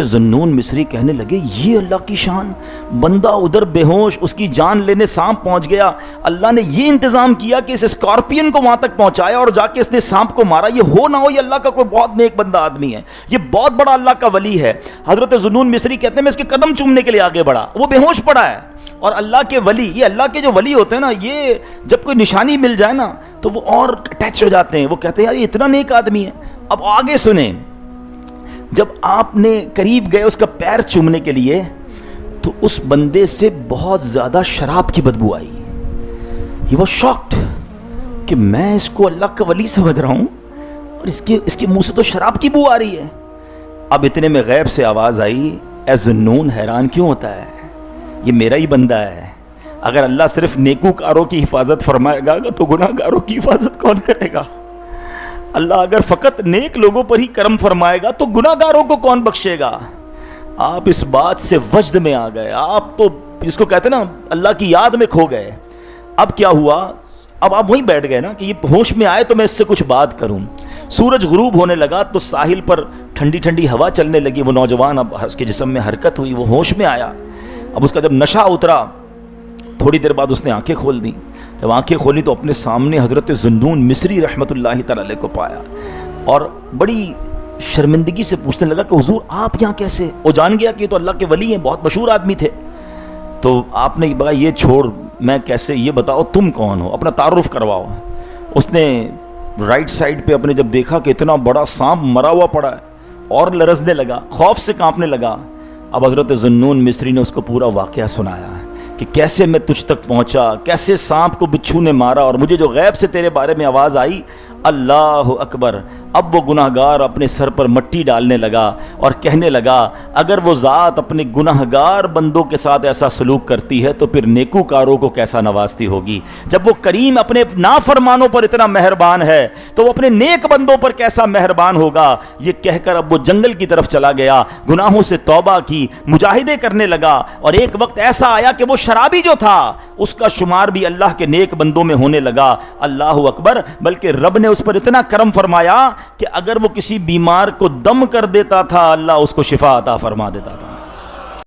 ذنون مصری کہنے لگے یہ اللہ کی شان، بندہ ادھر بے ہوش، اس کی جان لینے سانپ پہنچ گیا، اللہ نے یہ انتظام کیا کہ اس اسکارپین کو وہاں تک پہنچایا اور جا کے اس نے سانپ کو مارا، یہ ہو نہ ہو یہ اللہ کا کوئی بہت نیک بندہ آدمی ہے، یہ بہت بڑا اللہ کا ولی ہے۔ حضرت ذنون مصری کہتے ہیں میں اس کے قدم چومنے کے لیے آگے بڑھا، وہ بے ہوش پڑا ہے۔ اور اللہ کے ولی، یہ اللہ کے جو ولی ہوتے ہیں نا، یہ جب کوئی نشانی مل جائے نا تو وہ اور اٹیچ ہو جاتے ہیں، وہ کہتے ہیں یار یہ اتنا نیک آدمی ہے۔ اب آگے سنیں، جب آپ نے قریب گئے اس کا پیر چومنے کے لیے تو اس بندے سے بہت زیادہ شراب کی بدبو آئی۔ He was shocked کہ میں اس کو اللہ کا ولی سمجھ رہا ہوں اور اس کے منہ سے تو شراب کی بو آ رہی ہے۔ اب اتنے میں غیب سے آواز آئی، اے ذنون حیران کیوں ہوتا ہے، یہ میرا ہی بندہ ہے، اگر اللہ صرف نیکوکاروں کی حفاظت فرمائے گا تو گناہ گاروں کی حفاظت کون کرے گا؟ اللہ اگر فقط نیک لوگوں پر ہی کرم فرمائے گا تو گناہ گاروں کو کون بخشے گا؟ آپ اس بات سے وجد میں آ گئے، آپ تو جس کو کہتے ہیں نا اللہ کی یاد میں کھو گئے۔ اب کیا ہوا؟ اب آپ وہیں بیٹھ گئے نا کہ یہ ہوش میں آئے تو میں اس سے کچھ بات کروں۔ سورج غروب ہونے لگا تو ساحل پر ٹھنڈی ٹھنڈی ہوا چلنے لگی، وہ نوجوان اب اس کے جسم میں حرکت ہوئی، وہ ہوش میں آیا۔ اب اس کا جب نشہ اترا تھوڑی دیر بعد اس نے آنکھیں کھول دیں، جب آنکھیں کھولی تو اپنے سامنے حضرت ذنون مصری رحمۃ اللہ تعالی علیہ کو پایا اور بڑی شرمندگی سے پوچھنے لگا کہ حضور آپ یہاں کیسے؟ وہ جان گیا کہ یہ تو اللہ کے ولی ہیں، بہت مشہور آدمی تھے۔ تو آپ نے کہا یہ چھوڑ، میں کیسے، یہ بتاؤ تم کون ہو، اپنا تعارف کرواؤ۔ اس نے رائٹ سائڈ پہ اپنے جب دیکھا کہ اتنا بڑا سانپ مرا ہوا پڑا ہے اور لرزنے لگا، خوف سے کانپنے لگا۔ اب حضرت ذنون مصری نے اس کو پورا واقعہ سنایا کہ کیسے میں تجھ تک پہنچا، کیسے سانپ کو بچھو نے مارا اور مجھے جو غیب سے تیرے بارے میں آواز آئی اللہ اکبر۔ اب وہ گناہگار اپنے سر پر مٹی ڈالنے لگا اور کہنے لگا اگر وہ ذات اپنے گناہگار بندوں کے ساتھ ایسا سلوک کرتی ہے تو پھر نیکوکاروں کو کیسا نوازتی ہوگی۔ جب وہ کریم اپنے نافرمانوں پر اتنا مہربان ہے تو وہ اپنے نیک بندوں پر کیسا مہربان ہوگا۔ یہ کہہ کر اب وہ جنگل کی طرف چلا گیا، گناہوں سے توبہ کی، مجاہدے کرنے لگا، اور ایک وقت ایسا آیا کہ وہ شرابی جو تھا اس کا شمار بھی اللہ کے نیک بندوں میں ہونے لگا۔ اللہ اکبر۔ بلکہ رب نے اس پر اتنا کرم فرمایا کہ اگر وہ کسی بیمار کو دم کر دیتا تھا اللہ اس کو شفا عطا فرما دیتا تھا۔